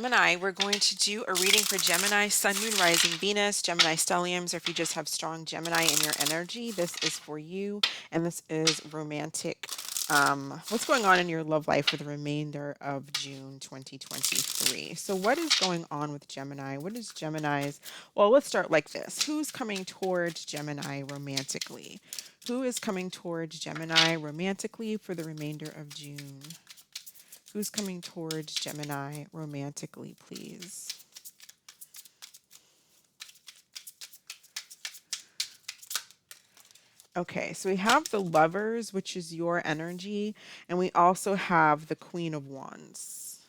Gemini, we're going to do a reading for Gemini, Sun, Moon, Rising, Venus, Gemini stelliums, or if you just have strong Gemini in your energy, this is for you. And this is romantic. What's going on in your love life for the remainder of June 2023? So what is going on with Gemini? What is Gemini's? Well, let's start like this. Who's coming towards Gemini romantically? Who is coming towards Gemini romantically for the remainder of June? Who's coming towards Gemini romantically, please? Okay, so we have the Lovers, which is your energy, and we also have the Queen of Wands.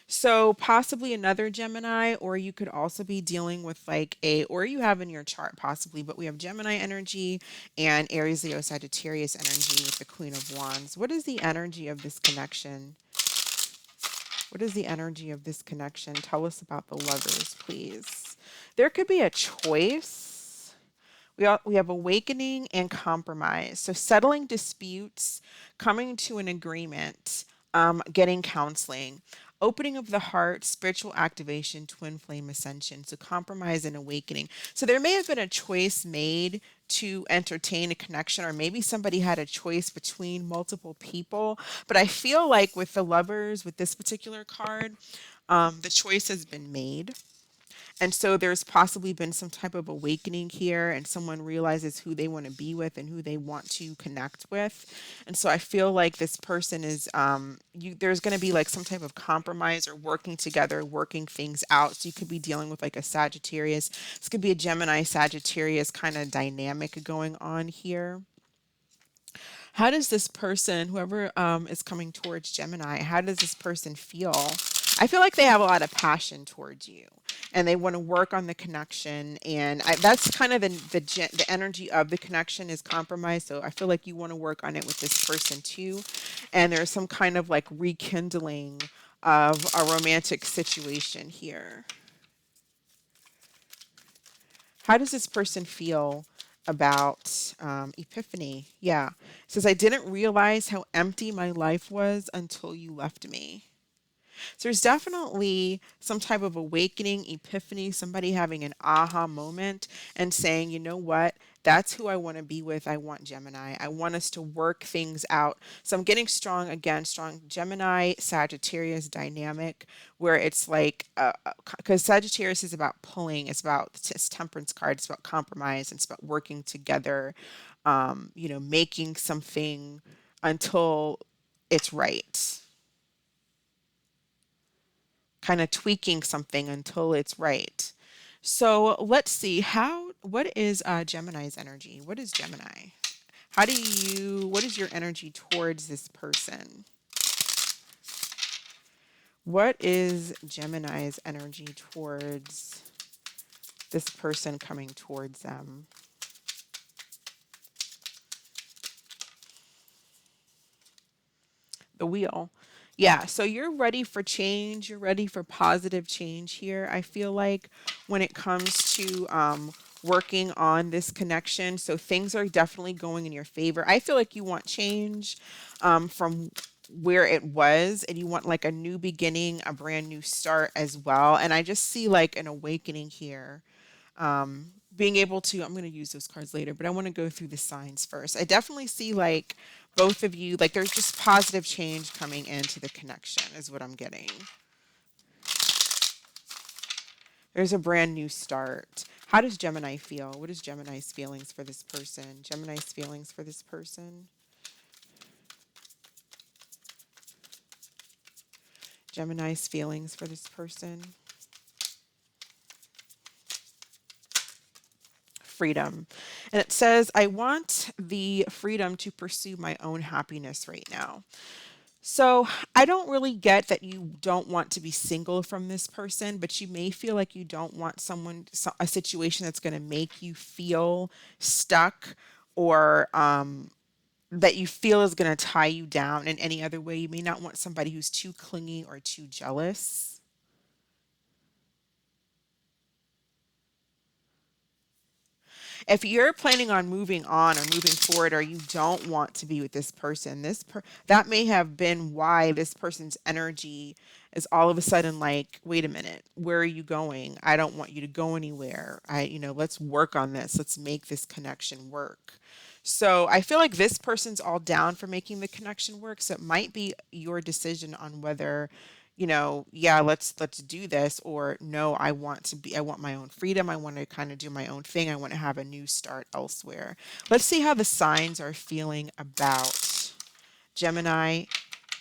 So possibly another Gemini, or you could also be dealing with like or you have in your chart possibly, but we have Gemini energy and Aries, Leo, Sagittarius energy with the Queen of Wands. What is the energy of this connection? What is the energy of this connection? Tell us about the Lovers, please. There could be a choice. We have awakening and compromise. So settling disputes, coming to an agreement, getting counseling, opening of the heart, spiritual activation, twin flame ascension. So compromise and awakening. So there may have been a choice made to entertain a connection, or maybe somebody had a choice between multiple people. But I feel like with the Lovers, with this particular card, the choice has been made. And so there's possibly been some type of awakening here, and someone realizes who they want to be with and who they want to connect with. And so I feel like this person is, there's going to be like some type of compromise or working together, working things out. So you could be dealing with like a Sagittarius. This could be a Gemini Sagittarius kind of dynamic going on here. How does this person, whoever is coming towards Gemini, how does this person feel? I feel like they have a lot of passion towards you, and they want to work on the connection. And that's kind of the energy of the connection is compromise. So I feel like you want to work on it with this person too. And there's some kind of like rekindling of a romantic situation here. How does this person feel about Epiphany? Yeah. It says, I didn't realize how empty my life was until you left me. So there's definitely some type of awakening, epiphany, somebody having an aha moment and saying, you know what? That's who I want to be with. I want Gemini. I want us to work things out. So I'm getting strong again, strong Gemini, Sagittarius dynamic, where it's like, because Sagittarius is about pulling, it's temperance card, it's about compromise, it's about working together, making something until it's right, kind of tweaking something until it's right. So let's see what is Gemini's energy? What is Gemini? What is your energy towards this person? What is Gemini's energy towards this person coming towards them? The wheel. Yeah, so you're ready for change. You're ready for positive change here. I feel like when it comes to working on this connection, so things are definitely going in your favor. I feel like you want change from where it was, and you want like a new beginning, a brand new start as well. And I just see like an awakening here, being able to, I'm going to use those cards later, but I want to go through the signs first. I definitely see like both of you, like there's just positive change coming into the connection, is what I'm getting. There's a brand new start. How does Gemini feel? What is Gemini's feelings for this person? Gemini's feelings for this person. Gemini's feelings for this person. Freedom. And it says, I want the freedom to pursue my own happiness right now. So I don't really get that you don't want to be single from this person, but you may feel like you don't want a situation that's going to make you feel stuck, or that you feel is going to tie you down in any other way. You may not want somebody who's too clingy or too jealous. If you're planning on moving on or moving forward, or you don't want to be with this person, that may have been why this person's energy is all of a sudden like, wait a minute, where are you going? I don't want you to go anywhere. Let's work on this. Let's make this connection work. So I feel like this person's all down for making the connection work. So it might be your decision on whether, yeah, let's do this, or no, I want my own freedom. I want to kind of do my own thing. I want to have a new start elsewhere. Let's see how the signs are feeling about Gemini,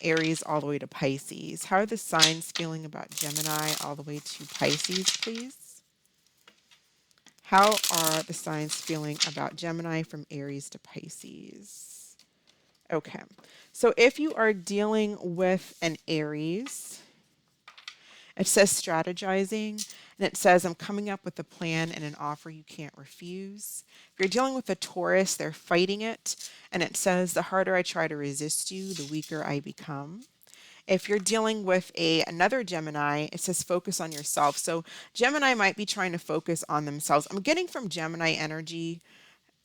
Aries, all the way to Pisces. How are the signs feeling about Gemini all the way to Pisces, please? How are the signs feeling about Gemini from Aries to Pisces? Okay. So if you are dealing with an Aries, it says strategizing, and it says, I'm coming up with a plan and an offer you can't refuse. If you're dealing with a Taurus, they're fighting it, and it says, the harder I try to resist you, the weaker I become. If you're dealing with another Gemini, it says focus on yourself. So Gemini might be trying to focus on themselves. I'm getting from Gemini energy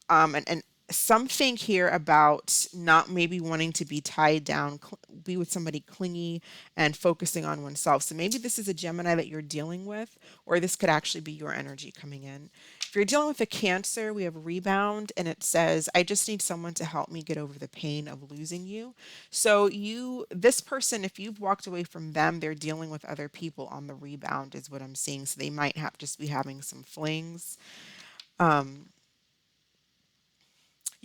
and something here about not maybe wanting to be tied down, be with somebody clingy and focusing on oneself. So maybe this is a Gemini that you're dealing with, or this could actually be your energy coming in. If you're dealing with a Cancer, we have rebound, and it says, I just need someone to help me get over the pain of losing you. So this person, if you've walked away from them, they're dealing with other people on the rebound is what I'm seeing. So they might have just be having some flings.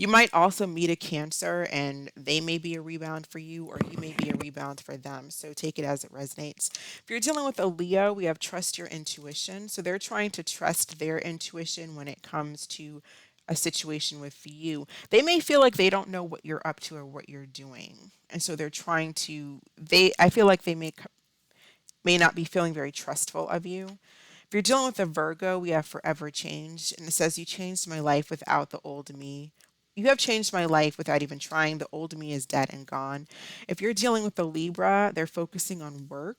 You might also meet a Cancer and they may be a rebound for you, or you may be a rebound for them. So take it as it resonates. If you're dealing with a Leo, we have trust your intuition. So they're trying to trust their intuition when it comes to a situation with you. They may feel like they don't know what you're up to or what you're doing. And so they're trying to, I feel like they may not be feeling very trustful of you. If you're dealing with a Virgo, we have forever changed. And it says, you changed my life without the old me. You have changed my life without even trying. The old me is dead and gone. If you're dealing with a Libra, they're focusing on work.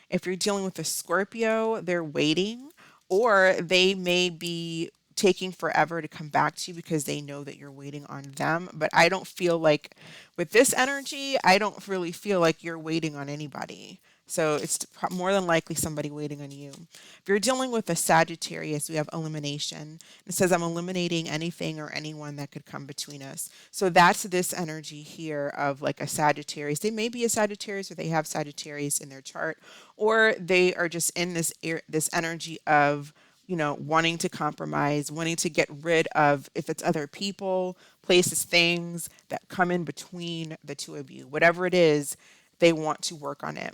If you're dealing with a Scorpio, they're waiting, or they may be taking forever to come back to you because they know that you're waiting on them. But I don't feel like with this energy, I don't really feel like you're waiting on anybody. So it's more than likely somebody waiting on you. If you're dealing with a Sagittarius, we have elimination. It says, I'm eliminating anything or anyone that could come between us. So that's this energy here of like a Sagittarius. They may be a Sagittarius, or they have Sagittarius in their chart, or they are just in this energy of, wanting to compromise, wanting to get rid of, if it's other people, places, things that come in between the two of you. Whatever it is, they want to work on it.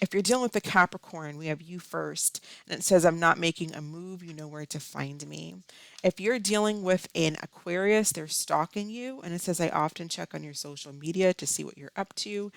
If you're dealing with the Capricorn, we have you first, and it says, I'm not making a move, you know where to find me. If you're dealing with an Aquarius, they're stalking you, and it says, I often check on your social media to see what you're up to.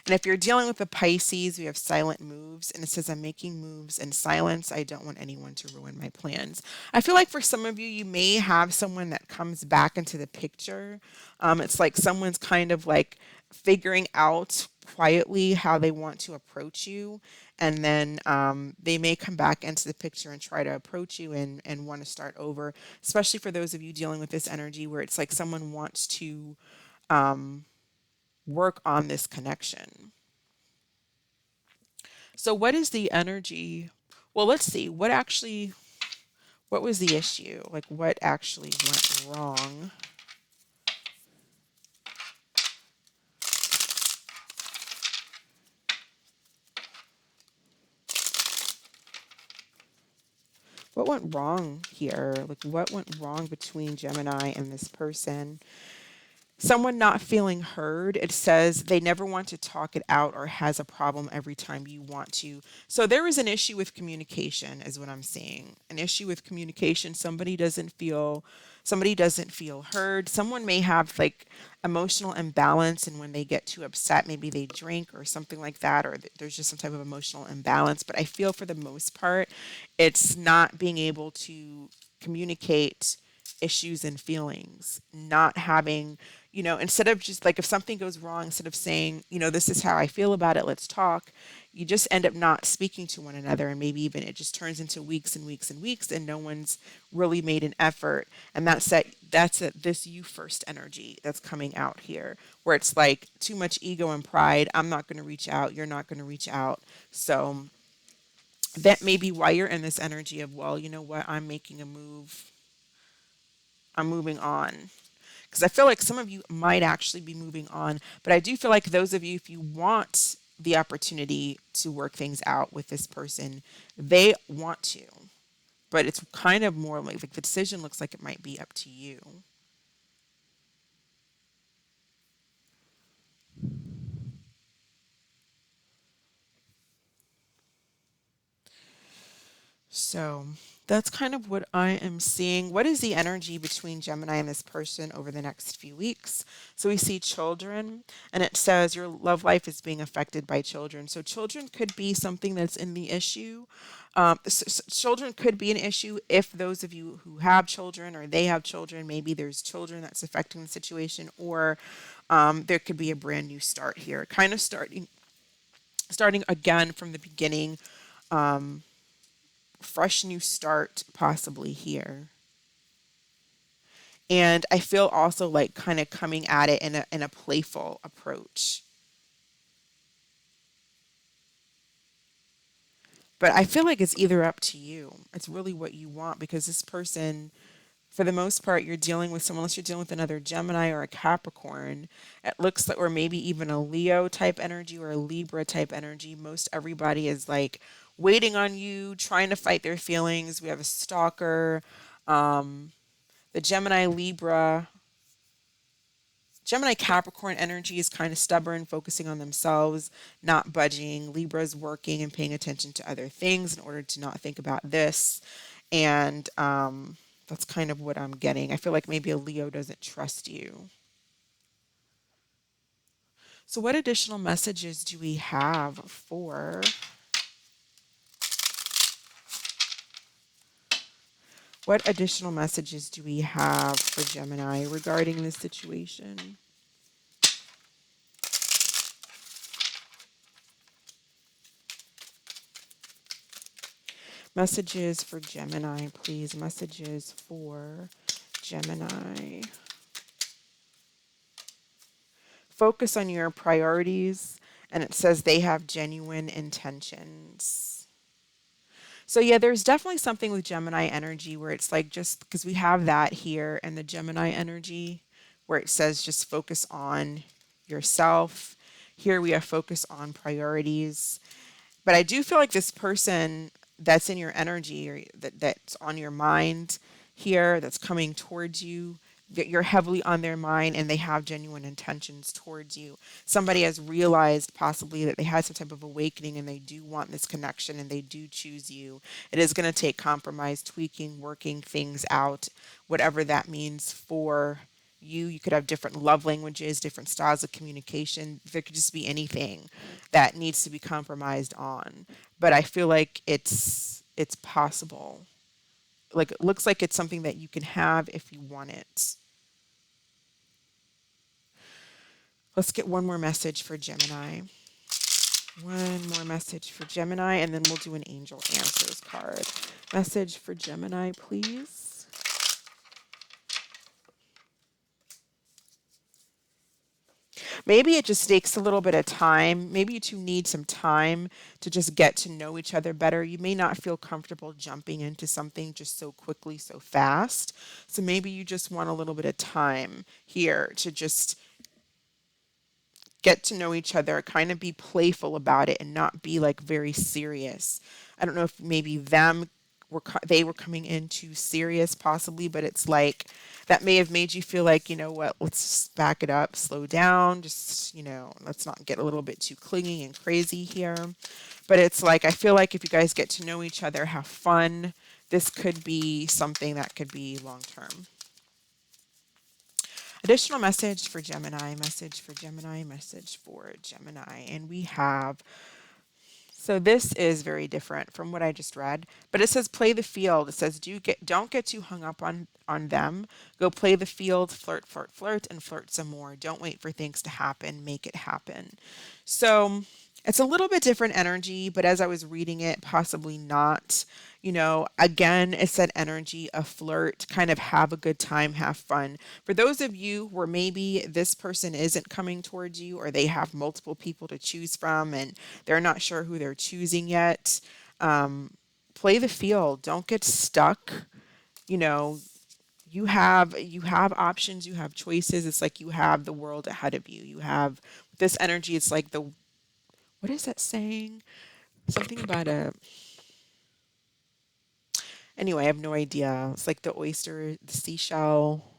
And if you're dealing with the Pisces, we have silent moves, and it says, I'm making moves in silence. I don't want anyone to ruin my plans. I feel like for some of you, you may have someone that comes back into the picture. It's like someone's kind of like figuring out quietly how they want to approach you, and then they may come back into the picture and try to approach you and want to start over, especially for those of you dealing with this energy where it's like someone wants to work on this connection. So what is the energy? Well, let's see what was the issue, like what actually went wrong. What went wrong here? Like, what went wrong between Gemini and this person? Someone not feeling heard. It says they never want to talk it out or has a problem every time you want to. So there is an issue with communication, is what I'm seeing. An issue with communication. Somebody doesn't feel heard. Someone may have like emotional imbalance, and when they get too upset, maybe they drink or something like that, or there's just some type of emotional imbalance. But I feel for the most part, it's not being able to communicate issues and feelings, not having, instead of just like if something goes wrong, instead of saying, this is how I feel about it, let's talk, you just end up not speaking to one another. And maybe even it just turns into weeks and weeks and weeks and no one's really made an effort. And this you first energy that's coming out here, where it's like too much ego and pride. I'm not going to reach out. You're not going to reach out. So that may be why you're in this energy of, well, you know what? I'm making a move. I'm moving on. Because I feel like some of you might actually be moving on, but I do feel like those of you, if you want the opportunity to work things out with this person, they want to, but it's kind of more like the decision looks like it might be up to you. So that's kind of what I am seeing. What is the energy between Gemini and this person over the next few weeks? So we see children, and it says your love life is being affected by children. So children could be something that's in the issue. Children could be an issue if those of you who have children or they have children, maybe there's children that's affecting the situation, or there could be a brand new start here, kind of starting again from the beginning. Fresh new start possibly here. And I feel also like kind of coming at it in a playful approach. But I feel like it's either up to you. It's really what you want, because this person, for the most part, you're dealing with someone, unless you're dealing with another Gemini or a Capricorn. It looks like, or maybe even a Leo type energy or a Libra type energy. Most everybody is like waiting on you, trying to fight their feelings. We have a stalker, the Gemini Capricorn energy is kind of stubborn, focusing on themselves, not budging. Libra's working and paying attention to other things in order to not think about this. And that's kind of what I'm getting. I feel like maybe a Leo doesn't trust you. So, what additional messages do we have for what additional messages do we have for Gemini regarding this situation? Messages for Gemini, please. Messages for Gemini. Focus on your priorities, and it says they have genuine intentions. So, yeah, there's definitely something with Gemini energy where it's like, just because we have that here and the Gemini energy where it says just focus on yourself. Here we have focus on priorities. But I do feel like this person that's in your energy, or that's on your mind here, that's coming towards you, that you're heavily on their mind and they have genuine intentions towards you. Somebody has realized possibly that they had some type of awakening and they do want this connection and they do choose you. It is going to take compromise, tweaking, working things out, whatever that means for you. You could have different love languages, different styles of communication. There could just be anything that needs to be compromised on. But I feel like it's possible. Like, it looks like it's something that you can have if you want it. Let's get one more message for Gemini. One more message for Gemini, and then we'll do an angel answers card. Message for Gemini, please. Maybe it just takes a little bit of time. Maybe you two need some time to just get to know each other better. You may not feel comfortable jumping into something just so quickly, so fast. So maybe you just want a little bit of time here to just get to know each other, kind of be playful about it and not be like very serious. I don't know if maybe they were coming in too serious possibly, but it's like that may have made you feel like, you know what, let's just back it up, slow down, just, let's not get a little bit too clingy and crazy here. But it's like, I feel like if you guys get to know each other, have fun, this could be something that could be long term. Additional message for Gemini, message for Gemini, message for Gemini. And we have So this is very different from what I just read, but it says play the field. It says don't get too hung up on them. Go play the field, flirt, flirt, flirt, and flirt some more. Don't wait for things to happen. Make it happen. So it's a little bit different energy, but as I was reading it, possibly not. Again, it said energy, a flirt, kind of have a good time, have fun. For those of you where maybe this person isn't coming towards you or they have multiple people to choose from and they're not sure who they're choosing yet, play the field. Don't get stuck. You know, you have options, you have choices. It's like you have the world ahead of you. You have this energy. It's like the what is that saying? Something about a anyway, I have no idea. It's like the oyster, the seashell.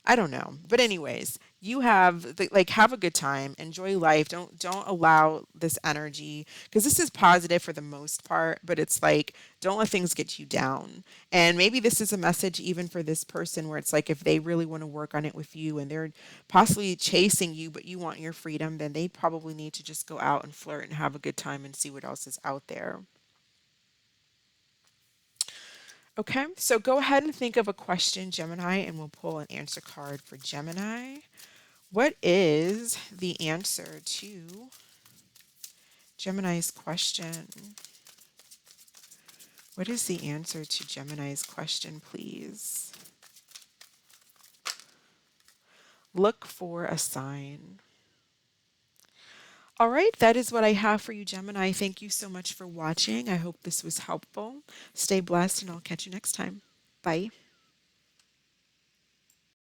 I don't know. But anyways, you have like have a good time, enjoy life. Don't allow this energy because this is positive for the most part, but it's like don't let things get you down. And maybe this is a message even for this person where it's like if they really want to work on it with you and they're possibly chasing you, but you want your freedom, then they probably need to just go out and flirt and have a good time and see what else is out there. Okay, so go ahead and think of a question, Gemini, and we'll pull an answer card for Gemini. What is the answer to Gemini's question? What is the answer to Gemini's question, please? Look for a sign. All right, that is what I have for you, Gemini. Thank you so much for watching. I hope this was helpful. Stay blessed, and I'll catch you next time. Bye.